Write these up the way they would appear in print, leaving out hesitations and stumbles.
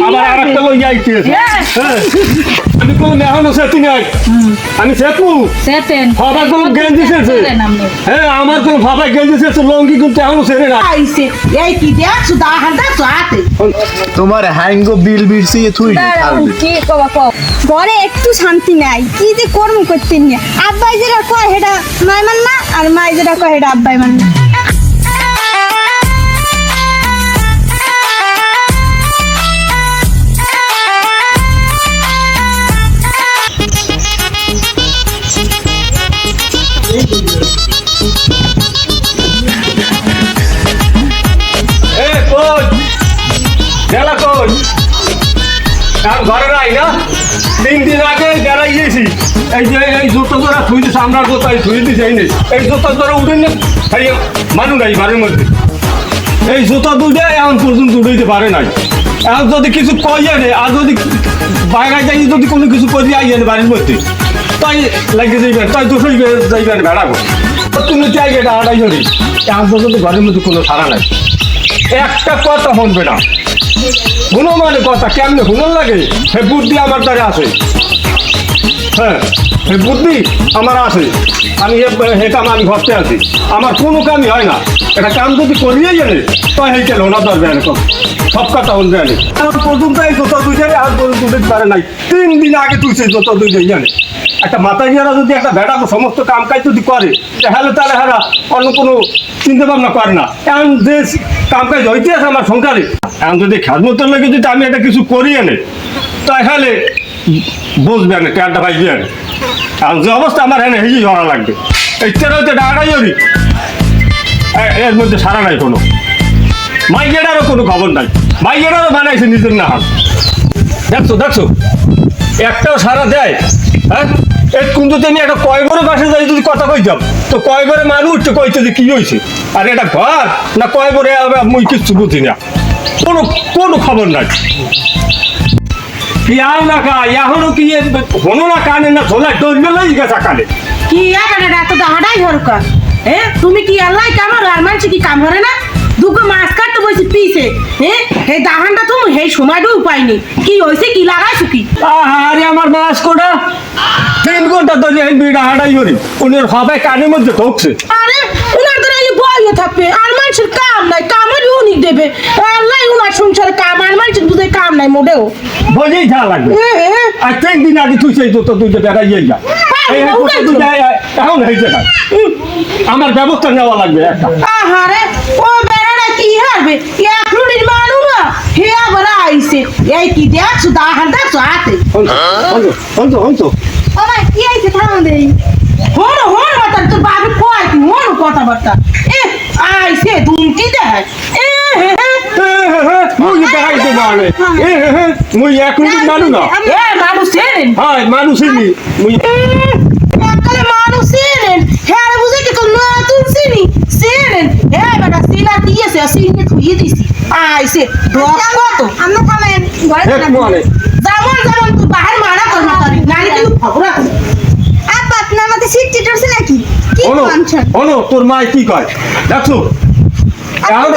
আবার আরেকটা লই যাইতে আমি কোন মেহমান সেটি নাই আমি সেতু সেতেন বাবা কোন গেঞ্জি সেছে হ্যাঁ আমার কোন বাবা গেঞ্জি সেছে লঙ্গি কিন্তু এখনো সেরে না আইছে এই কি দেখছো দাহার দেখছো হাতে তোমার হ্যাঙ্গো বিল বিরছি থুই কি কবা কও ঘরে একটু শান্তি নাই কি যে কর্ম করতেন না আব্বাই যেটা কয় সেটা মাই মান না আর মাই যেটা কয় সেটা আব্বাই মান না ঘরে নাই না 3 দিন আগে বেড়াই গেছি এই যে এই জুতো ধরা থুই দিছে আমরা জুতো থুই দিছে এই জুতো ধরা উঠে নে মানুষ নাই বাড়ির মধ্যে এই জুতো দুটো এখন পর্যন্ত উঠাইতে পারে নাই এখন যদি কিছু কইয়ে নে আর যদি বাইরে যাই যদি কোনো কিছু করি আইয়ে বাড়ির মধ্যে তাই লাগিয়ে যাইবেন তাই দুশোই যাইবেন বেড়াবো তুমি চাই এটা আড়াই হরি এখন পর্যন্ত ঘরের মধ্যে কোনো সারা নাই একটা কথা শুনবে না শুনো মানে কথা কেমনে শুনুন লাগে সে বুদ্ধি আমার দ্বারা আছে হ্যাঁ সে বুদ্ধি আমার আছে আমি হে কাম আমি ঘরতে আছি আমার কোনো কামই হয় না এটা কাম যদি করিয়ে জানে তো এই কেন ওনার দরকার সব কথা শুনবে আনে এখন পর্যন্ত এই যত দুই জানে আর পর্যন্ত উঠতে পারে নাই 3 দিন আগে তুলছে যত দুই জানে একটা মাথায় যারা যদি একটা বেটা সমস্ত কাম কাজ যদি করে তাহলে হারা অন্য কোনো চিন্তা ভাবনা করে না এখন যে কাম কাজ হইতে আছে আমার সংসারে এখন যদি খেদমতের লাগে যদি আমি একটা কিছু করি এনে তাহলে বুঝবে না ট্যানটা পাইবে না এখন যে অবস্থা আমার এনে হেজি ধরা লাগবে এই তেরো হইতে ডাকাই হরি এর মধ্যে সারা নাই কোনো মাইগেটারও কোনো খবর নাই মাইগেটারও বানাইছে নিজের না হাত দেখছো একটাও সারা দেয় হ্যাঁ এই কিন্তু তুমি একটা কয়বরে বাসে যাই যদি কথা কইতাম তো কয়বরে মানুষ উঠতে কইতে যে কি হয়েছে আর এটা ঘর না কয়বরে মুই কিচ্ছু বুঝি না কোনো খবর নাই কি আও না কা এখনো কি হনো না কানে না ঝোলা ডরবে লাগি গেছে কানে কি আবার এত দাহাড়াই হরকা তুমি কি আল্লাহ কামর আর মানছি কি কাম করে না দুগো মাছ কাটতে বসে পিছে এই দাহানটা তুমি এই সময়টাও পাইনি কি হয়েছে কি লাগাইছো কি আরে আমার মাছ কোটা 3 ঘন্টা ধরে এই বিড়া হাঁটাই করি উনি সবাই কানের মধ্যে ঢুকছে আরে উনার তো এই বইয়ে থাকবে আর মানুষের কাম নাই কামের উনি দেবে আল্লাহ উনার সংসারে কাম আর মানুষের দুধে কাম নাই মোটেও বলেই যা লাগবে আর 3 দিন আগে তুই সেই তো তুই বেড়াইয়ে যা এই এখন হয়েছে না আমার ব্যবস্থা নেওয়া লাগবে একটা আহারে ও বেড়াটা কি হবে এক রুটির মানু না হে আবার আইছে এই কি দেখছো দাহান দেখছো হাতে হনতো ও ভাই কি আইছে থামো দেই হনো বাতা তোর বাবু কয় কি হনো কথাবার্তা আইছে তুমি কি দেখ মুই দেখাইতে মানে মুই এক মিনিট মানু না মানুষ চেনেন হ্যাঁ মানুষই মুই এককালে মানুষ চেনেন হ্যাঁ বুঝে কি তো নতুন চেনেন বেটা সিনা দিয়েছে সিনে থুয়ে দিছি আইছে ডক কত আমরা থামেন ঘরে মানে যেমন তুই বাহির মারা করবি তারি নালে কিন্তু খবরা আব্বা আপনি আমাদের সিট চিটারছে নাকি কি মানছেন তোর মা কি কয় দেখছো এখন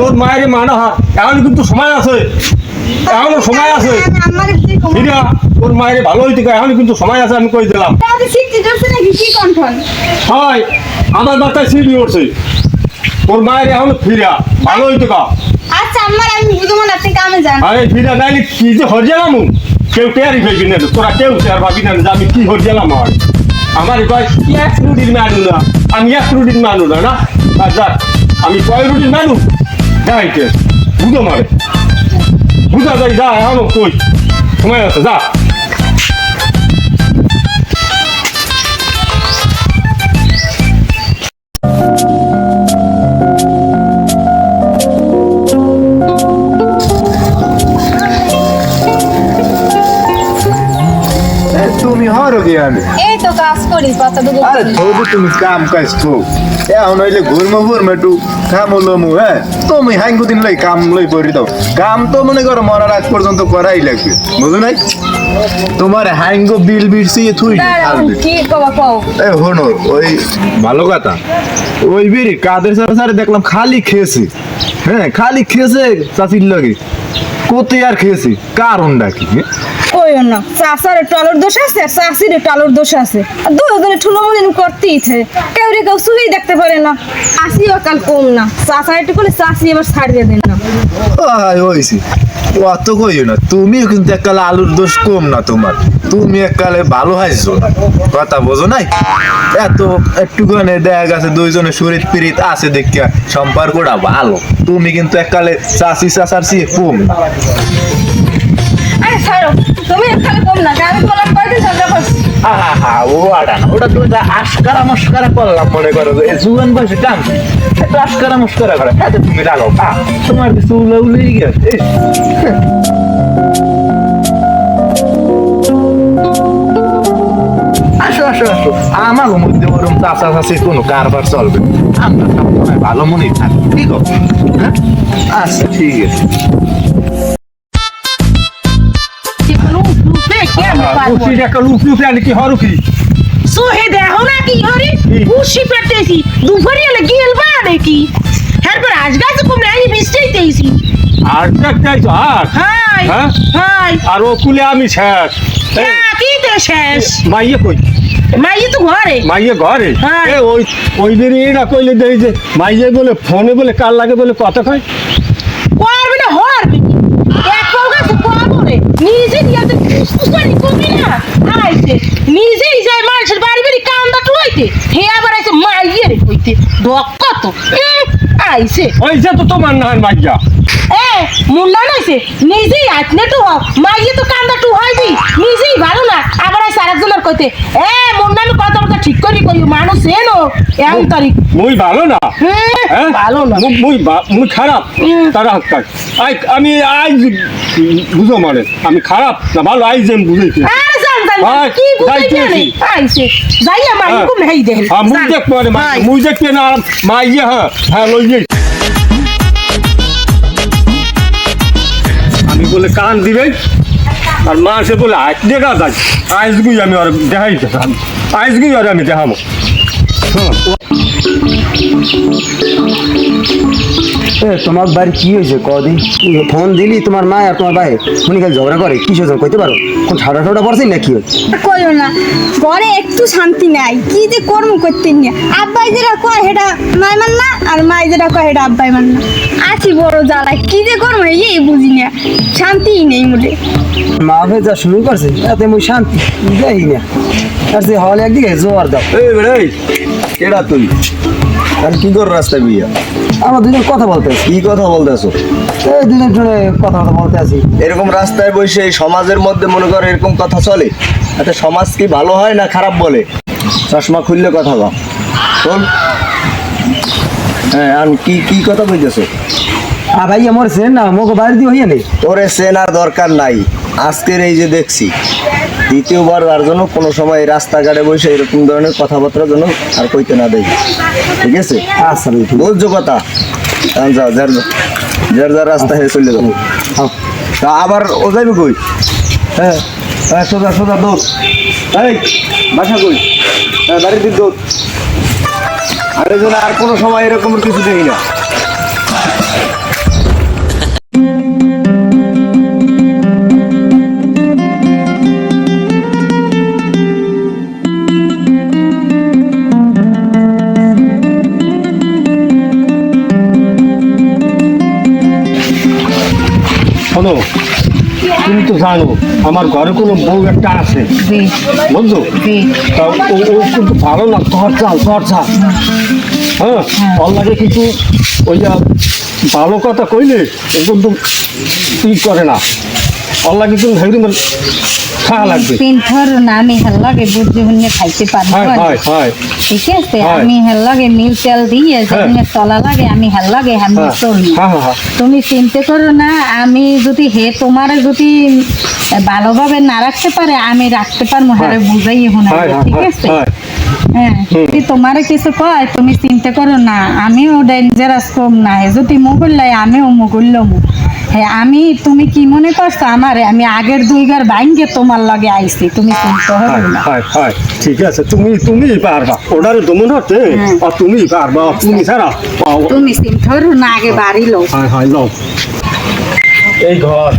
তোর মায়ের মানা হয় এখন কিন্তু সময় আছে এখনো সময় আছে ফিরা তোর মায়ের ভালো হইতে এখন কিন্তু সময় আছে আমি কই দিলাম আমাদের সিট চিটারছে নাকি কি কন্ট্রোল হয় আমার মাথায় সিঁড়ি উঠছে তোর মায়ের এখন ফিরা ভালো হইতে কা আচ্ছা আমার আমি বুঝবো না আপনি কামে যান আরে ফিরা নাইলে কি যে হরজালাম কেউ টেয়ারি পাইবি না তোরা কেউ টেয়ার পাবি না যে আমি কি হরজালাম আমার কয় এক রুটির মানু না আমি এক রুটির মানু না যাক আমি কয় রুটির মানু যাইতে বুঝো মারে বুঝা যাই যা এখনো কই সময় আছে যা তুমি হরো কি আমি এই তো কাজ করি পাতা দুগো আরে থোবু তুমি কাম কাজ তো এখন হইলে ঘুরমো একটু কাম লমু হ্যাঁ তুমি হাঙ্গু দিন লই কাম লই পড়ি দাও কাম তো মনে করো মরার আগ পর্যন্ত করাই লাগবে বুঝো নাই তোমার হাঙ্গু বিল বিরছি থুই কি কবা কও এ হনো ওই ভালো কথা ওই বেরি কাদের সারে দেখলাম খালি খেয়েছে, হ্যাঁ খালি খেয়েছে চাচির লাগে, কত আর খেয়েছে, কারণটা কি? কইও না, চাচার একটু আলোর দোষ আছে আর চাচির একটু আলোর দোষ আছে। আর দুজনে ঠুলো মনে করতেই থাকে, কেউ রে কেউ চুলেই দেখতে পারে না। আসি অকাল কম না, চাচা একটু করলে চাচি এবার ছাড়িয়ে দেন না। হয়েছে অত কইও না, তুমিও কিন্তু এককালে আলুর দোষ কম না তোমার, তুমি এককালে ভালো হাইছো না, কথা বোঝো নাই? এত একটুখানে দেখা গেছে দুইজনের শরীর পিরিত আছে দেখিয়া সম্পর্কটা ভালো, তুমি কিন্তু এককালে চাচি চাচার চেয়ে কম না। আরে ছাড়ো, তুমি একখানে কম না, আমি তোমার কয়দিন ঝগড়া করছি। ওটা তো আশকারা মস্কারা করলাম মনে করো, জুয়ান বয়সে কাম একটু আশকারা মস্কারা করে, তুমি রাখো তোমার কিছু উলেই গেছে। আসো আসো আসো, আমার মধ্যে ওরকম চাচা চাচির কোনো কারবার চলবে, আমরা সবসময় ভালো মনেই থাকি, ঠিক আছে? হ্যাঁ আচ্ছা ঠিক আছে। কুশি একটা লুপ লুপে আনি কি হরুকি সোহে দেখো না কি হরি খুশি পেটেছি দুপুরে এলে গেলবা নাকি এরপর আজ গাছে কমলে আমি বিস্তাইতেছি আর চাইছো আর হাই হ্যাঁ? হাই আর ও কুলে আমি শেষ। এই, কি তো শেষ মাইয়ে কই? মাই তো ঘরে মাইয়ে ঘরে? হ্যাঁ। এ ওই ওই দিন এটা কইলে দেই যে মাইয়ে বলে ফোনে বলে কার লাগে বলে কথা কয়। করবে না হরবে এক পাও গাছে কবরে নিজে দিয়ে তো কুসকুসনি কমি না আইছে নিজেই যায় মানুষের বাড়ি বাড়ি কান্দা টুইতে হে আবার আইছে মাইয়ের কইতে দক্ক তো আইছে ওই যে তো তোমার না মাইয়া। এ মুন্না নাইছে নিজেই আইতনে তো হোক মাইয়ে তো কান্দা টু হইবি নিজেই ভালো না আবার আইছে আরেকজনের কইতে এ মুন্না আমি কথাবার্তা ঠিক করি কই মানুষ এনো এমন তারিখ মুই ভালো না, হ্যাঁ? ভালো না মুই খারাপ তারা হাক্কার। আমি আজ বুঝো মানে আমি খারাপ না ভালো আইজ আমি বুঝাইছি। আর জান জান ভাই, কি যাই বুঝাইতে তুই। নেই আইছে যাইয়া মাই হ্যাঁ। কো নেই দেন হ্যাঁ মুই দেখ মানে মুই দেখতে না মাইয়া হ্যাঁ হ্যাঁ লই যাই। আমি বলে কান দিবে আর মা সে বলে আজ দেখা যায় আজগুই আমি আর দেখাই দেখাম আজগুই আর আমি দেখাবো। তোমার বাড়ি কি হয়েছে কদিন ফোন দিলি তোমার মা আর তোমার ভাই শুনি খালি ঝগড়া করে কি হয়েছে কইতে পারো কোন ঠাডা ঠাডা পড়ছে না কি হয়েছে? কইও না, ঘরে একটু শান্তি নাই, কি যে কর্ম করতেন না। আব্বাই যেটা কয় হেটা মাই মান না, আর মাই যেটা কয় হেটা আব্বাই মান না। আছি বড় জ্বালায়, কি যে কর্ম এই বুঝি না, শান্তিই নেই মোটে। মা ভাই যা শুরু করছে এতে মুই শান্তি যাই না, আর সে হলে একদিকে জোয়ার দাও। এই বেড়ে কেডা তুই আর কি কর রাস্তায় বিয়া? আমরা দুজন কথা বলতে আছি। কি কথা বলতেছো? এই দুজন শুনে কথা বলতে আছি। এরকম রাস্তায় বসে এই সমাজের মধ্যে মনে করো এরকম কথা চলে? এতে সমাজ কি ভালো হয় না খারাপ বলে? চশমা খুললে কথা বল শোন। হ্যাঁ আর কি কি কথা কইতেছো? ভাই আমার সেন না মোকে বাড়ি দিয়ে হইয়া নেই। তোরে চেনার দরকার নাই, আজকের এই যে দেখছি দ্বিতীয়বার আর জন্য কোনো সময় রাস্তাঘাটে বসে এরকম ধরনের কথাবার্তা যেন আর কইতে না দেয়, ঠিক আছে? আচ্ছা ভাই ঠিক আছে। বুঝছো কথা? এখন যাও যার যার যার রাস্তা হয়ে চলে যাবো। হ্যাঁ। তা আবার ও যাইবে কই? হ্যাঁ হ্যাঁ সোজা সোজা দৌড়। এই বাসা কই? হ্যাঁ বাড়ির দিক দৌড়। আরে যেন আর কোনো সময় এরকম কিছু দেখি না। শোনো তুমি তো জানো আমার ঘরে কোনো বউ একটা আছে বুঝছো, তা ও কিন্তু ভালো না, চর্চা হ্যাঁ ভাল লাগে কিন্তু ওই যা ভালো কথা কইলে ও কিন্তু ই করে না, আল্লাহ কিন্তু হেরি খাওয়া লাগবে। তিনথর না আমি হেল্লাগে বুদ্ধি হুন্নে খাইতে পারবো হয় হয় হয় ঠিক আছে হয়। আমি হেল্লাগে মিল তেল দিয়ে যেমনি চলা লাগে আমি হেল্লাগে আমি চলি হ্যাঁ হ্যাঁ হ্যাঁ তুমি চিন্তা করো না, আমি যদি তোমার যদি ভালোভাবে না রাখতে পারে আমি রাখতে পারবো হারে বুঝাই শোনা হয় ঠিক হয় আছে হয় হ্যাঁ যদি তোমার কিছু কয় তুমি চিন্তা করো না, আমিও ডেঞ্জারাস কম নাই, যদি মুগুল্লাই আমিও মুগুল্লমু হ্যাঁ আমি তুমি কি মনে করছো আমারে আমি আগের 2 ঘর ভাঙ্গে তোমার লগে আইছি তুমি চিন্তা হবে না হয় হয় ঠিক আছে তুমি পারবা ওটারে দমন হতে আর তুমি পারবা তুমি ছাড়া তুমি চিন্তা করো না আগে বাড়ি লো হয় হয় লও এই ঘর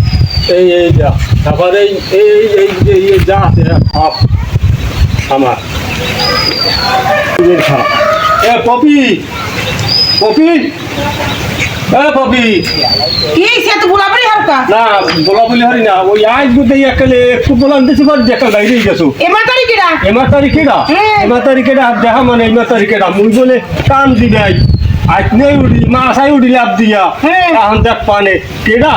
এই যা তারপরে এই যা আছে সব আমার এ পপি পপি এ পপি কি সে তো বুলাবরি হরকা না বলা বলি হারি না ওই আজ বুঝতে একালে একটু বলান দিছি বাদ দেখা গাইরে গেছো এমা তারিখেরা এমা তারিখেরা এমা তারিখেরা দেখা মানে এমা তারিখেরা মুই বলে কাম দিবে আজ নেই উড়ি মাছাই উড়ি লাভ দিয়া এখন দেখ পানে কেডা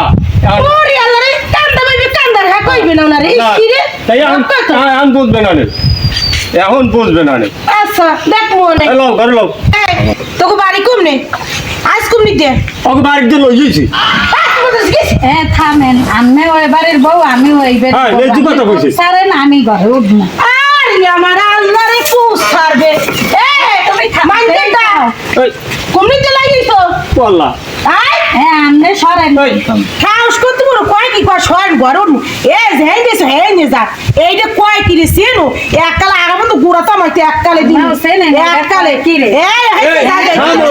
ওরে আল্লাহ রে কান্দা বাইবে কান্দার হ্যাঁ কইবে না না রে কি রে তাই এখন বুঝবে না নে এখন বুঝবে না নে আচ্ছা দেখ মনে হ্যালো হ্যালো তোকে বাড়ি কমনে আজ কমনি দে ওকে বাড়িতে লই গেছি হ্যাঁ থামেন আমি ওই বাড়ির বউ আমি ওই বাড়ির হ্যাঁ, বউ। লেজু কথা আমি কইছি। হ্যাঁ, সারেন আমি ঘরে উঠব না আরে আমার আল্লাহ রে পুষ ছাড়বে এ তুমি মানতে দাও এই কমনি দে লাগিস তো বললা আয় হ্যাঁ আমনে সরেন খাওস করতে বড় কয় কি কয় শোয়ার গরম এ যেই দেশ হেই নে যা এইটা কয় কি রে সেনো এককালে আগামন তো গুড়া তো আমাকে এককালে দিন নাও, সেনে না, এককালে কি রে? এই যা যা থামো,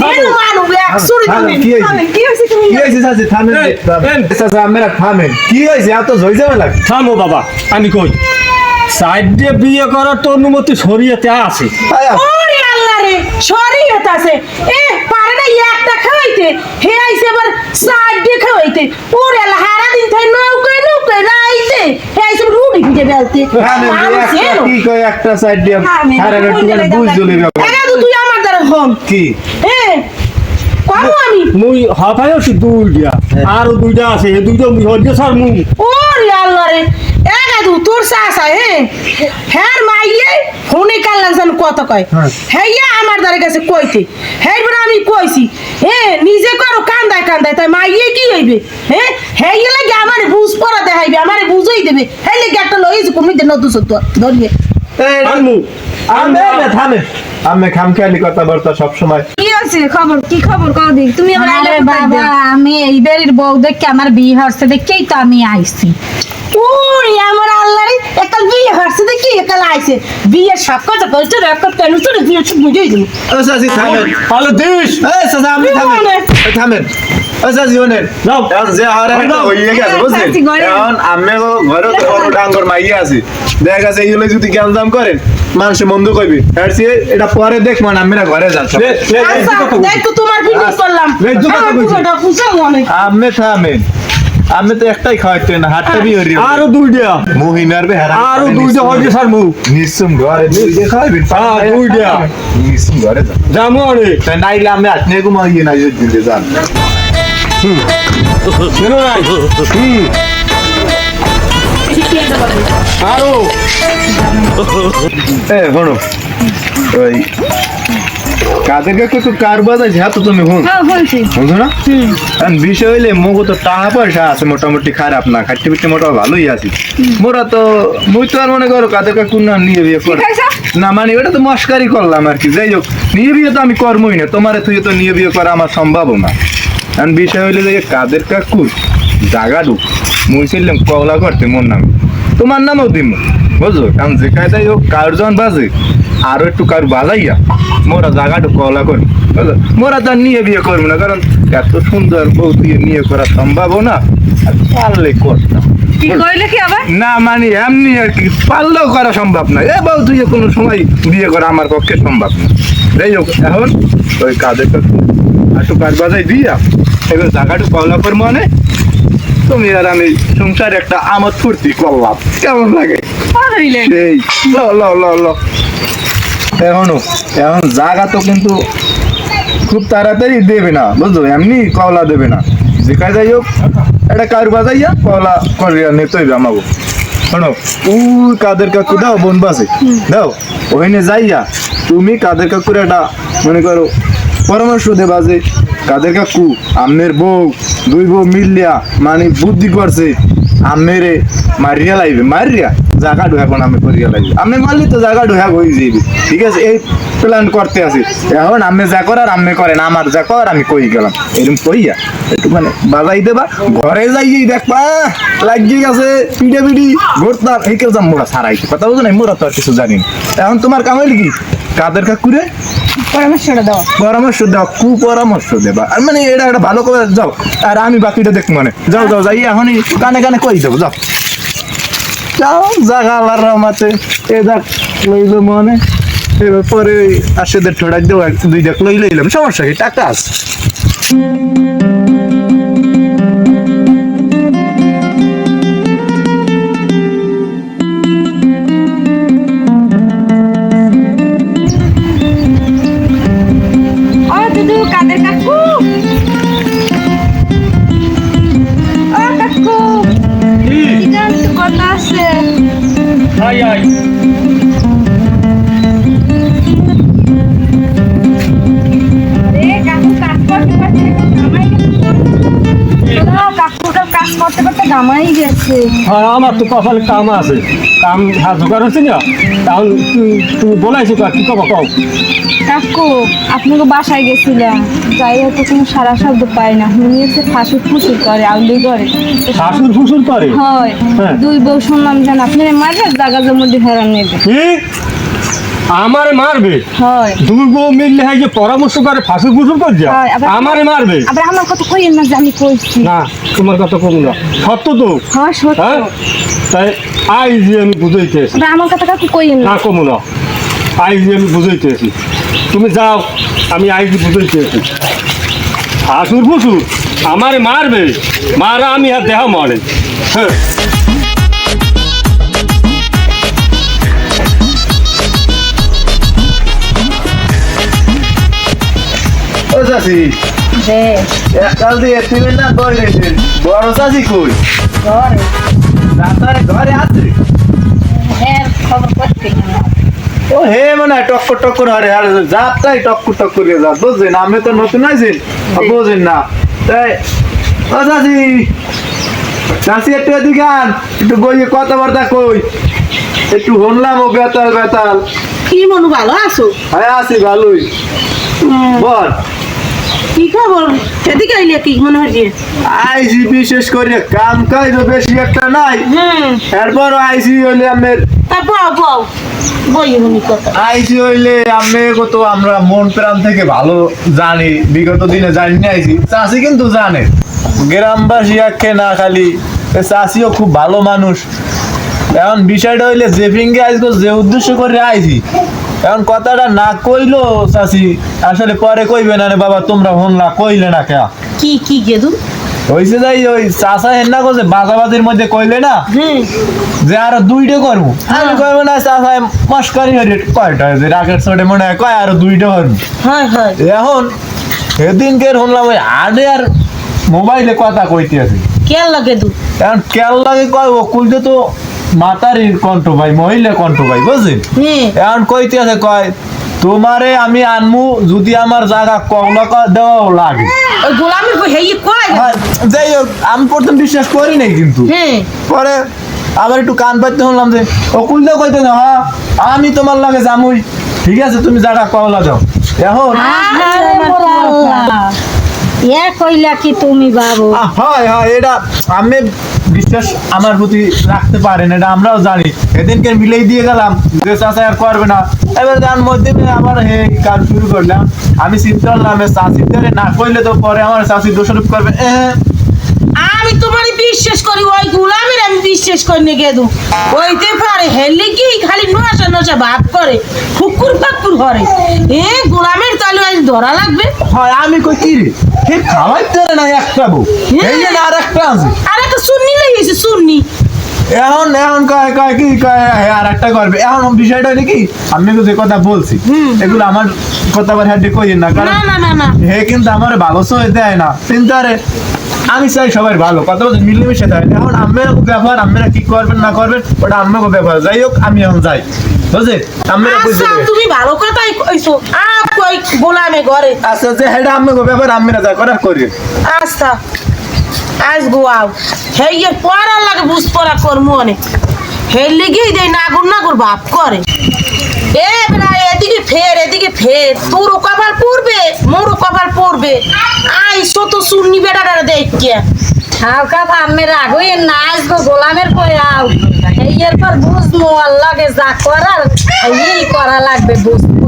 সেনো মানু এক সুরি থামেন, তুমি কি হয়েছে? কি হইছে তুমি কি হয়েছে চাচি থামেন এই, চাচা আমরা থামেন কি হয়েছে এত জয় যাবে লাগে থামো বাবা আমি কই সাইড দিয়ে বিয়ে করার তো অনুমতি শরীয়তে আছে ওরে আল্লাহ রে শরীয়ত আছে এ পারে না একটা খাইতে হে আইছে আবার সাইড দিয়ে খাইতে ওরে আল্লাহ হারা দিন থাই নৌকে রাইতে হে আইছে রুটি ভিজে বেলতে কি কয় একটা সাইড দিয়ে আরে একটু বুঝ জ্বলে যাবে তুই আমার দ্বারা হম কি হ্যাঁ কম আমি মুই হাফাই আছি দুইটা আরো দুইটা আছে এই দুইটা মুই হজ্জে সার মুই ওরে আল্লাহ রে এগাদু তোর চাষা হ্যাঁ মাইয়ে ফোনে কাল লাগছেন কত কয় হ্যাঁ আমার দ্বারা কাছে কইতে হ্যাঁ বলে আমি কইছি হ্যাঁ নিজে করো কান্দায় তাই মাইয়ে কি হইবে হ্যাঁ হ্যাঁ লাগে আমার বুঝ পড়া দেখাইবে আমার বুঝাই দেবে হ্যাঁ লেগে একটা লইছে কমিতে নতুন সত্য ধরিয়ে আনমু থামেন আমি খামখেয়ালি কথাবার্তা সবসময় কি আছে খবর কি খবর কও দিক তুমি আমার আরে আইলা বাবা আমি এই বাড়ির বউ দেখে আমার বিয়ে হচ্ছে দেখেই তো আমি আইছি ওরে আমার আল্লাহ রে একটা বিয়ে হচ্ছে দেখি একাল আইছে বিয়ে সব কথা বলছে রেকর্ড কেন তোর বিয়ে সব বুঝাই দেবে ও চাচি থামেন তাহলে দিস এই চাচা আপনি থামেন এই থামেন ও চাচি ওনেন যাও। এখন যে হারে একটা হইয়ে গেছে বুঝছেন চাচি, ঘরে। এখন আমি ঘরে তো বড় ডাঙ্গর মাইয়া আছে দেখা গেছে এইগুলো যদি গ্যাঞ্জাম করেন মানুষে মন্দ কইবে আর সে এটা পরে দেখ মানে আমরা ঘরে যাচ্ছি আচ্ছা দেখ তো তোমার ভিডিও করলাম লেজু কথা আমার কইছি। পুরোটা বুঝা মনে আমি থামেন আমি তো একটাই খাওয়াইতে না হাতটা বিয়ে হরি আরো দুইটা মহিনার বে হারা আরো দুইটা হজ্জে সার মুই নিশ্চম ঘরে দুইটা খাইবেন দুইটা। নিশ্চম ঘরে যান জামু আরে তাই নাইলে আমি আটনে ঘুমাইয়ে না দিতে যান কেন নাই আরো এ শোনো ওই কাদের কাছে তো কার বাজার যা তো তুমি হুন হ্যাঁ বলছি বুঝো না এখন বিষয় হইলে মগো তো টাকা পয়সা আছে মোটামুটি খারাপ না খাটতে পিটতে মোটা ভালোই আছি মোরা তো মুই তো আর মনে করো কাদের কাকু না নিয়ে বিয়ে কর খাইছো? না মানে এটা তো মস্কারি করলাম আর কি যাই হোক নিয়ে বিয়ে তো আমি করবোই না তোমারে তুই তো নিয়ে বিয়ে করা আমার সম্ভব না এখন বিষয় হইলে যে কাদের কাকুর জাগা ঢুক মুই ছিলাম কওলা করতে মোর নাম তোমার নামও দিম বুঝলো কারণ যে কায়দাই হোক কারজন বাজে আরো একটু কার বাজাইয়া মোরা জায়গাটা কলা করি বুঝলো মোরা তার নিয়ে বিয়ে করবো না কারণ এত সুন্দর বউ দিয়ে নিয়ে করা সম্ভব না আর পারলে করতাম কি কইলে কি আবার না মানে এমনি আর কি পারলেও করা সম্ভব না এ বউ তুই কোনো সময় বিয়ে করা আমার পক্ষে সম্ভব না যাই হোক এখন ওই কাজের কাছে একটু কাজ বাজাই দিয়া এবার জায়গাটা কলা করবো মানে তুমি আর আমি সংসার একটা আমোদ ফুর্তি করলাম কেমন লাগে সেই ল ল ল ল এখন জায়গা তো কিন্তু খুব তাড়াতাড়ি দেবে না বুঝলো এমনি কলা দেবে না যেখানে যাই হোক একটা কার বাজাইয়া কলা করিয়া নিতে হইবে আমাকে শোনো ওই কাদের কাকু দাও বোন বাসে দাও ওখানে যাইয়া তুমি কাদের কাকুর একটা মনে করো পরামর্শ দেবা যে কাদের কাকু আমনের বউ দুই বউ মিলিয়া মানে বুদ্ধি করছে আমেরে মারিয়া লাইবে মারিয়া জায়গা ঢুকাবো আমি করিয়া লাগবে আমি মারলি তো জায়গা ঢুকাব হয়ে যাইবে ঠিক আছে এই প্ল্যান করতে আছি এখন আমি যা করার আমি করেন আমার যা কর আমি কই গেলাম এরকম কইয়া একটু মানে বাজাই দেবা ঘরে যাইয়েই দেখবা লাগিয়ে গেছে পিঠে পিঠি ঘুরতাম এই কেউ মোড়া সারাইছে কথা বলছো না মোড়া তো আর কিছু জানি না এখন তোমার কাম হইল কি কাদের কাকুরে পরামর্শটা দাও। পরামর্শ দাও কুপরামর্শ দেবা আর মানে এটা একটা ভালো করে যাও আর আমি বাকিটা দেখ মানে যাও যাও যাই এখনই কানে কানে কই দেবো যাও যাও জাগা আল্লাহর রহমতে এ দেখ লইল মনে এবার পরে আসেদের ঠোড়াই দেবো দুই দেখ লই লইলাম সমস্যা কি টাকা আছে ও দুদু কাদের কাকু, ও কাকু কি ইদান তো কথা আছে। আই আই আরে কাকু কাজ করতে করতে গামাই গেছে। কাকুটা কাজ করতে করতে গামাই গেছে। হ্যাঁ আমার তো কপালে কাম আছে কাম হাত জোগাড় হচ্ছে না তাহলে তুমি বলাইছো কি কব কও কাকু আপনাকে বাসায় গেছিলাম যাই হয়তো কোনো সারা শব্দ পাই না মনে হচ্ছে ফাঁসুর ফুসুর করে আউলি করে শাশুর ফুসুর করে হয় হ্যাঁ। দুই বউ শুনলাম যেন আপনি মারবে জায়গার মধ্যে হেরান নেবে কি আমারে মারবে হয় দুই বউ মিললে হয় যে পরামর্শ করে ফাঁসুর ফুসুর করে যা হয়, আবার- আমারে মারবে আবার আমার কথা কইেন না যে আমি কইছি না তোমার কথা কম না সত্য তো হ্যাঁ সত্য হ্যাঁ তাই আই যে আমি বুঝাইতেছি আবার আমার কথা কাকু কইেন না না কমু না আই যে আমি বুঝাইতেছি তুমি যাও আমি আই যে বুঝাইতেছি ফাঁসুর ফুসুর আমারে মারবে মারা আমি আর দেহা মরে হ্যাঁ ও চাষি যে কাল দিয়ে তুমি না করে বড় চাষি কই ঘরে রাস্তায় ঘরে আছে হ্যাঁ খবর করতে ও হে মানে টক্কর টক্কর হরে আর যাত্রাই টক্কর টক্কর করে যা বুঝছেন আমি তো নতুন আছেন বুঝেন না তাই ও চাষি চাষি একটু এদিকে আন একটু বইয়ে কথাবার্তা কই একটু শুনলাম ও বেতাল বেতাল কি মনু ভালো আছো? হ্যাঁ আছি ভালোই বল কি খবর? এদিকে আইলে কি মনে হয় যে? আইসি বিশেষ করে কাম কাজ বেশি একটা নাই এরপর আইসি হইলে আমের তা বউ বউ বই হুনি কথা। আইসি হইলে আমি কত আমরা মন প্রাণ থেকে ভালো জানি বিগত দিনে জানি না আইসি চাষি কিন্তু জানে গ্রামবাসী আখে না খালি চাষিও খুব ভালো মানুষ এখন বিষয়টা হইলে যে ফিঙ্গে আইসবো যে উদ্দেশ্য করে আইসি এখন কথাটা না কইলো চাষি আসলে পরে কইবে না রে বাবা তোমরা হনলা কইলে না কে কি কি গেদু? হইছে যাই ওই চাষা হেন্না করছে বাজাবাজির মধ্যে কইলে না যে আরো দুইটা করবো আমি কইবো না চাষায় মস্কারি হয়ে কয়টা যে রাকেট ছোটে মনে হয় কয় আরো দুইটা করবো হয় হয় এখন সেদিনকে শুনলাম ওই আডে আর মোবাইলে কথা কইতে আছে কে লাগে দু? এখন কেল লাগে কয় ও কুলতে তো মাতারি কণ্ঠ ভাই মহিলা কণ্ঠ ভাই বুঝলেন এখন কইতে আছে কয় তোমারে আমি আনমু যদি আমার জায়গা কম দেওয়াও লাগে ওই গোলামের বই হেই কয় আর যাই হোক আমি প্রথম বিশ্বাস করি নাই কিন্তু পরে আবার একটু কান পাইতে শুনলাম যে অকুলটা কইতে না হ্যাঁ আমি তোমার লাগে যামুই ঠিক আছে তুমি জায়গা কওলা দাও এখন এ কইলা কি তুমি বাবু? হয় হয় এটা আমি বিশ্বাস আমার প্রতি রাখতে পারেন এটা আমরাও জানি এদিনকে মিলেই দিয়ে গেলাম যে চাষা আর করবে না এবার তার মধ্যে আবার হে কাজ শুরু করলাম আমি চিন্তা করলাম চাষি না করলে তো পরে আমার চাষি দোষারোপ করবে আমি তোমারই বিশ্বাস করি ওই গোলামের আমি বিশ্বাস করি না গেদু ওইতে পারে হেললে কি খালি নশা নশা ভাব করে ফুকুর ফাকুর করে গোলামের তাহলে আজ ধরা লাগবে। হয় আমি কই কি রে হে খাওয়াইতে না একটা বউ এই যে আর একটা আছে আর একটা শুননি লেগেছে শুননি এখন এখন কয় কয় কি কয় আর একটা করবে এখন বিষয়টা হলো কি আমি তো যে কথা বলছি এগুলো আমার কথা আবার হ্যাঁ কই না কারণ না না না না হে কিন্তু আমার ভালো সহে দেয় না কিন্তু আরে আমি চাই সবাই ভালো কথা বলতে মিলেমিশে দেয় এখন আমার ব্যাপার আপনারা কি করবেন না করবেন ওটা আমার ব্যাপার যাই হোক আমি এখন যাই বুঝলে আপনারা বুঝতে আচ্ছা তুমি ভালো কথাই কইছো কই গোলামে ঘরে আচ্ছা যে হেটা আমার ব্যাপার আপনারা যা করার করি আচ্ছা আজ গোয়াও হেই এর পড়া লাগে বুঝ পড়া করমু অনেক হের লিগেই দেই নাগুর ভাব করে এ বেটা এদিকে ফের তোর কপাল পড়বে মোর কপাল পড়বে আইসো তো সুন্নি বেটাটা দেখিয়া হালকা ফামের আগুয়ে নাচ গো গোলামের পয়াও এর পর বুঝমু আল্লাহকে যা করার এই করা লাগবে বুঝবো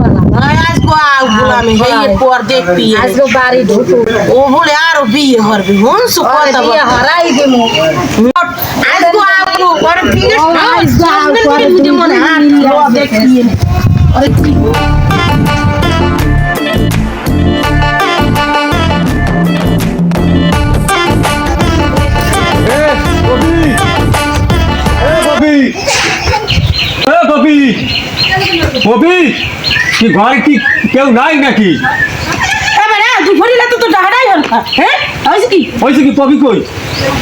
আজ গোয়াও গোলামি হেই এর পর দেখবি আজ গো বাড়ি ঢুকু ও বলে আরো বিয়ে হরবে হনসু কথা বল হরাই দিমু আজ গোয়াও পরে বিয়ে আজ গোয়াও মনে হাত দেখবি আরে কি কি ঘরে কি কেউ নাই নাকি? এবারে দুপুরে না তো ডাহাই হল হ্যাঁ হইছে কি হয়েছে কি পপি কই?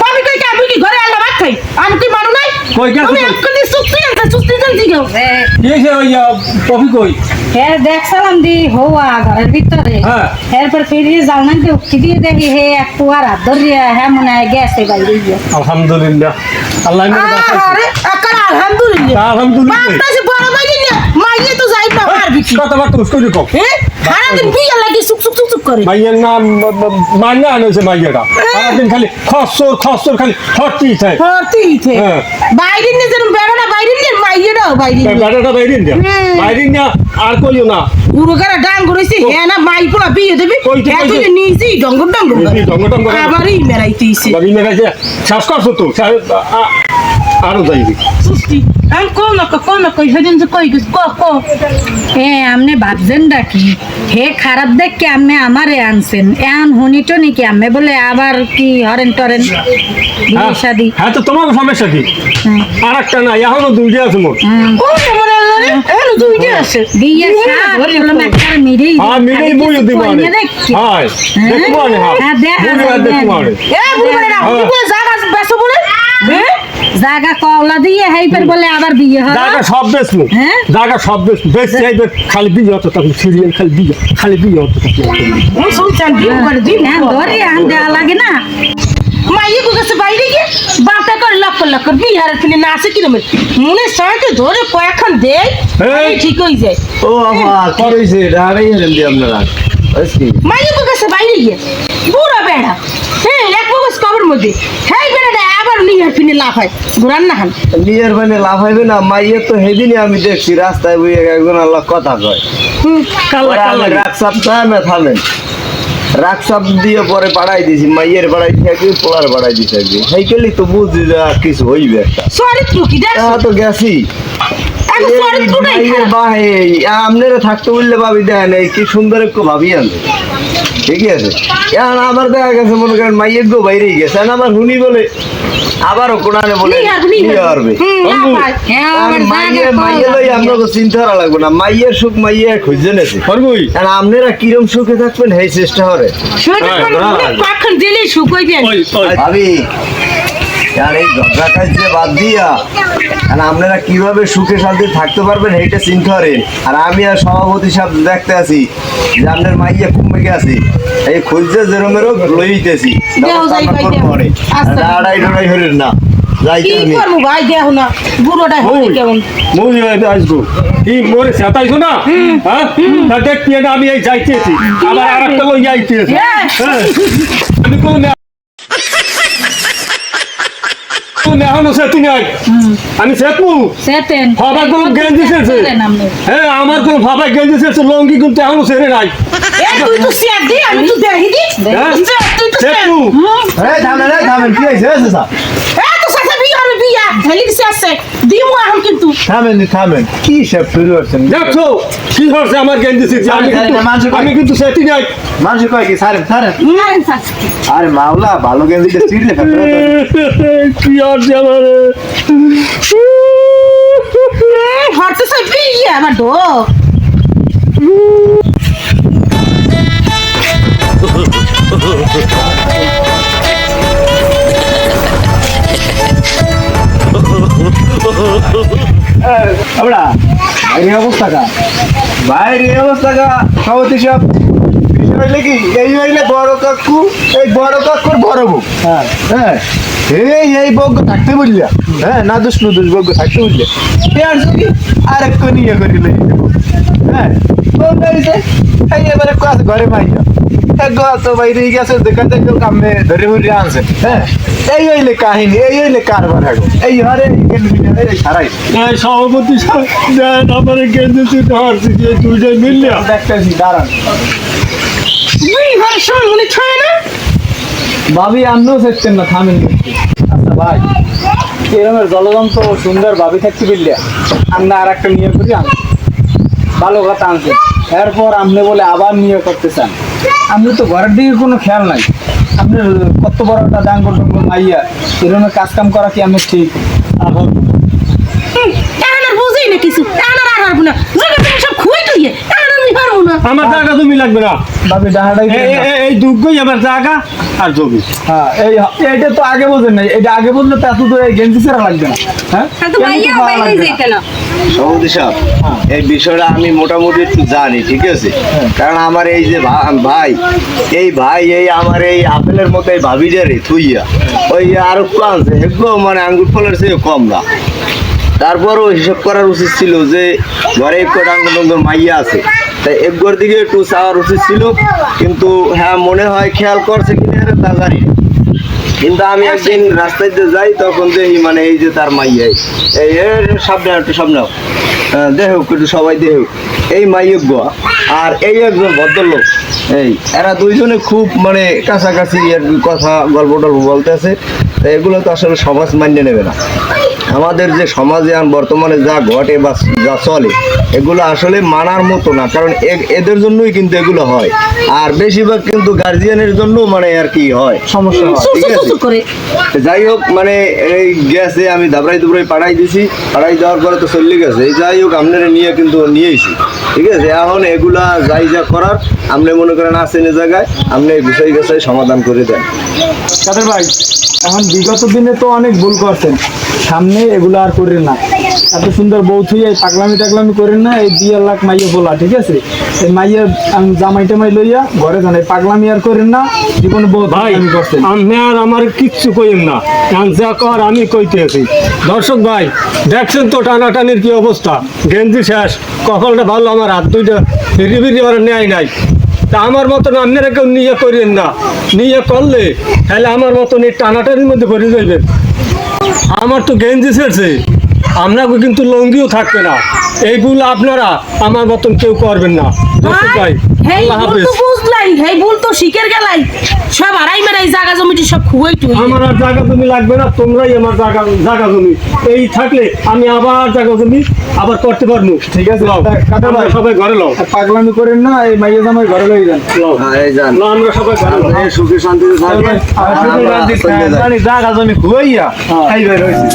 পাবি কই আমি কি ঘরে আল্লাহ ভাত খাই আমি কি মানু নাই কই গেছে তুমি কই? একদিন সুস্তি জলদি গো কি হয়েছে ওই পপি কই? হ্যাঁ দেখছিলাম দি হওয়া ঘরের ভিতরে হ্যাঁ। এরপর ফিরিয়ে যাও না যে উঠি দিয়ে দেখি হে এক কুয়ার হাত ধরিয়া হ্যাঁ মনে হয় গেছে বাইরে গিয়ে আলহামদুলিল্লাহ আল্লাহ আরে আকার আলহামদুলিল্লাহ আলহামদুলিল্লাহ বাপটাছে বড় ভাই না মাইয়ে তো যাই না পারবি কি কথাবার্তা উস্করি কম। হ্যাঁ সারাদিন বিয়ে লাগি সুক করে মাইয়ের নাম মান্না আনেছে মাইয়েরা সারাদিন খালি খসর খালি হটতেই চায়। হরতি ইতে হ্যাঁ। বাইরে নিয়ে যেন বেড়া বাইরে নিয়ে মাইয়েরাও বাইরে বেটাটা বাইরিন দিয়া বাইরিন না আর কইও না গুরুগারা ডাং করেছে হ্যাঁ না মাই পোলা বিয়ে দেবে কইতে হ্যাঁ তুই কইতে। নিজেই ডঙ্গর এই ডঙ্গর করে। আবারই মেরাইতেইছে বাড়ি মেরাইছে শ্বাস করছো তো আরো যাইবি সুস্তি আমি কোন কই হেদিন যে কই গেছ কো আমনে ভাবছেন ডাকি হে খারাপ দেখকে আমি আমারে আনছেন এমন হনিটো নাকি আমি বলে আবার কি হরেন টরেন বিয়ে শাদি হ্যাঁ তো তোমার সমস্যা কি? আর একটা না এখনো দুইটা আছে মোট। ও মনে লাগে এলো দুইটা আছে বিয়ে বললাম একটা মিরেই হ্যাঁ মিলেই বইও দিব আনে হ্যাঁ দেখবো আনে হ্যাঁ, দেখা দেখবো আনে এ বুড়ি বলে না বুড়ি বলে জায়গা বেসো বলে হ্যাঁ জায়গা কওলা দিয়ে হাইপার বলে আবার বিয়ে হয় জায়গা সব বেচবো হ্যাঁ? জায়গা সব বেচতে চাইবে খালি বিয়ে হতো তখন সিরিয়াল খালি বিয়ে হতো ও সুলতান বিয়ে করে দিন হ্যাঁ ধরে আন দেওয়া লাগে না মাইয়ে গুগছে বাইরে গিয়ে বাপটা করে লক্ষ বিহারের ফিলে নাচে কিরম মনে সাথে ধরে কয়েকখান দেয় এই। ঠিক হয়ে যায় ও আমার করইছে রাড়াই হেলেন দি আপনারা আজকে মাইয়ে গুগছে বাইরে গিয়ে বুড়া বেড়া হ্যাঁ এক বগস কবর মধ্যে হ্যাঁ বেড়া আবার লিহার ফিলে লাভ হয় ঘুরান না হান নিজের মানে লাভ হইবে না মাইয়ের তো সেদিনই আমি দেখছি রাস্তায় বইয়ে একজন আল্লাহ কথা কয় রাখসাপ থামেন রাখসাপ দিয়ে পরে পাড়াই দিছি মাইয়ের পাড়াই দিছি একদিন পোলার পাড়াই দিছি একদিন সেইকেলি তো বুঝছি যে আর কিছু হইবে একটা চরিত্র কি দেখ তো গেছি এখন চরিত্রটাই মাইয়ের খারাপ বাহে আপনারা থাকতে বললে ভাবি দেন এই কি সুন্দর একটু ভাবি আনছে ঠিক আছে এখন আমার দেখা গেছে মনে করেন মাইয়ের গো বাইরেই গেছে আর আমার হুনি বলে আবারও কোনানে বলে নিয়ে পারবে হ্যাঁ আর আবার মাইয়ে জায়গা মাইয়ে লই আপনাকে চিন্তা করা লাগবে না মাইয়ের সুখ মাইয়ে খুঁজে নেছে পারবই আর আপনারা কিরম সুখে থাকবেন এই চেষ্টা করে কখন দিলে সুখ হইবে ভাবি আর এই ঝগড়া কাজে বাদ দিয়া আর আপনারা কিভাবে সুখে শান্তি থাকতে পারবেন এইটা চিন্তা করেন আর আমি আর সভাপতি সাহেব দেখতে আছি যে আপনার মাইয়া কুম্ভে আছি এই খুঁজছে যেরমেরও লইতেছি আচ্ছা। আড়াই ঢাড়াই হলেন না যাইতে কি করবো ভাই দেখো না বুড়োটা হয় কেমন মৌজি আসবো কি মোরে সেতাইছো না হ্যাঁ তা দেখবি না আমি এই যাইতেছি আবার আর একটা লই যাইতেছি হ্যাঁ আমি কোনো এখনো সেটি নাই আমি সেতমু সেতেন ফাবা কোনো গেঞ্জি সেছে হ্যাঁ আমার কোনো ফাবা গেঞ্জি সেছে লঙ্গি কিন্তু এখনো সেরে নাই এ তুই তো শেয়ার দি আমি তো দেখি দি হ্যাঁ তুই তো শেয়ার সেতমু থামেন কি হয়েছে এ তো সাথে বিয়া হবে বিয়া হেলি কি আছে দিমু এখন কিন্তু থামেন কি সব শুরু করছেন দেখছো কি হচ্ছে আমার গেঞ্জি সেছে আমি কিন্তু সেটি নাই মানুষ কয় কি সারেন আরে মাওলা ভালো গেঞ্জিটা চিড়লে কি আর জামারে হরতে সব বিয়া আমার ডো আমরা বাইরে অবস্থা কা সভাপতি সাহেব বিষয় হইলে কি এই হইলে বড় কাকু, এই বড় কাকুর বড় বউ। হ্যাঁ এই বউ থাকতে বুঝলা, হ্যাঁ না দুষ নুদুষ বউ থাকতে বুঝলে আর যদি আর একটু নিয়ে করি লই, হ্যাঁ বউ গাইছে এই এবারে কাজ ঘরে মাইয়া একগো তো বাইরে গেছে দেখাতে কেউ কামে ধরে ধরে আনছে। হ্যাঁ এই হইলে কাহিনী, এই হইলে কারবার আগো এই হারে সারাই এই সভাপতি সাহেব দেন আমার গেঞ্জি চুরি হারছি যে দুইটাই মিললে দেখতেছি দাঁড়ান। তুই ঘরের সময় মনে ছয় না ভাবি আনলেও থাকতেন না, থামেন কিন্তু। আচ্ছা ভাই, এরমের জলযন্ত্র সুন্দর ভাবি থাকতে পারলে আমরা আর একটা নিয়ে করি আনছি, ভালো কথা আনছেন। এরপর আপনি বলে আবার নিয়ে করতে চান, আপনি তো ঘরের দিকে কোনো খেয়াল নাই। আপনার কত বড় একটা ডাঙ্গর ডঙ্গর মাইয়া, এরমের কাজ কাম করা কি আমি ঠিক? এখন এখন আর বুঝি না কিছু, এখন আর হারবো না, জায়গা তুমি সব খুঁই তুইয়ে, এখন আমি হারবো না। আমার জায়গা তুমি লাগবে না, ভাবি ডাহাটাই এই দুগ্গই আমার জায়গা আর জমি। হ্যাঁ এইটা তো আগে বোঝেন নাই, এটা আগে বুঝলে তো এত তো এই গেঞ্জি ছাড়া লাগবে না। হ্যাঁ ভাইয়া বাইরে যেতে না। সভাপতি সাহেব, এই বিষয়টা আমি মোটামুটি একটু জানি, ঠিক আছে? কারণ আমার এই যে ভাই এই আমার এই আপেলের মতো এই ভাবিটারে থুইয়া ওই আরো আনছে হেগো, মানে আঙ্গুর ফলের চেয়ে কম না। তারপরও হিসাব করার উচিত ছিল যে ঘরে একটু ডাঙ্গর ডঙ্গর মাইয়া আছে, তাই একগোর দিকে একটু চাওয়ার উচিত ছিল। কিন্তু হ্যাঁ মনে হয় খেয়াল করছে কিনা তা জানি না। কিন্তু আমি একদিন রাস্তায় দিয়ে যাই, তখন দেখি মানে এই যে তার মাইয়াই এই সামনে একটু সামনে দেখুক একটু সবাই দেখুক এই মাইয়ক গোয়া আর এই একজন ভদ্রলোক, এই এরা দুইজনে খুব মানে কাছাকাছি আর কি কথা গল্প টল্প বলতেছে। তাই এগুলো তো আসলে সমাজ মান্য নেবে না। আমাদের যে সমাজে বর্তমানে যা ঘটে বা যা চলে এগুলো আসলে মানার মতো না, কারণ এদের জন্যই কিন্তু এগুলো হয়। আর বেশিরভাগ কিন্তু গার্জিয়ানের জন্য মানে আর কি হয় সমস্যা হয়, ঠিক আছে? যাই হোক, মানে এই গেছে আমি দাবরাই দুবরাই পাঠাই দিছি, পাঠাই দেওয়ার পরে তো চলে গেছে। এই যাই হোক আপনারা নিয়ে কিন্তু নিয়েছি, ঠিক আছে? এখন এগুলা যাই যা করার আপনি মনে করেন আছেন এই জায়গায়, আপনি এই বিষয় গেছাই সমাধান করে দেন। কাদের ভাই, এখন বিগত দিনে তো অনেক ভুল করছেন, সামনে এগুলো আর করেন না। এত সুন্দর বউ থুই এই টাকলামি করেন না। এই 2 লাখ মাইয়া বলা, ঠিক আছে? এই মাইয়া জামাই টামাই লইয়া ঘরে যান, এই পাগলামি আর করেন না। জীবনে বউ ভাই আমি করছেন, আমি আর আমার কিচ্ছু কইম না, যা কর আমি কইতে আছি। দর্শক ভাই দেখছেন তো টানাটানির কি অবস্থা, গেঞ্জি শেষ, কপালটা ভালো আমার হাত দুইটা ফিরি ওরা নেয় নাই। তা আমার মতন আপনারা কেউ নিয়ে করেন না, নিয়ে করলে তাহলে আমার মতন এই টানাটানির মধ্যে পড়ে যাইবেন। আমার তো গেঞ্জি ছেড়ছে, আপনাকে কিন্তু লঙ্গিও থাকবে না। এই ভুল আপনারা আমার মতন কেউ করবেন না। দর্শক ভাই হেই আল্লাহ ভুল হাফেজ। তো বুঝলাই, হেই ভুল তো শিখের গেলাই, সব আড়াই মেরে এই জায়গা জমিটি সব খুঁই তুই। আমার আর জায়গা জমি লাগবে না, তোমরাই আমার জায়গা জমি। এই থাকলে আমি আবার জায়গা জমি আবার করতে পারবো। ঠিক আছে? কাদের ভাই, সবাই ঘরে লও, পাগলামি করেন না, এই মাইয়া জামাই ঘরে লই যান। লও, আমরা সবাই ঘরে লও। সুখে শান্তিতে থাকবেন। জায়গা জমি খুঁইয়া খাইবে রয়েছে।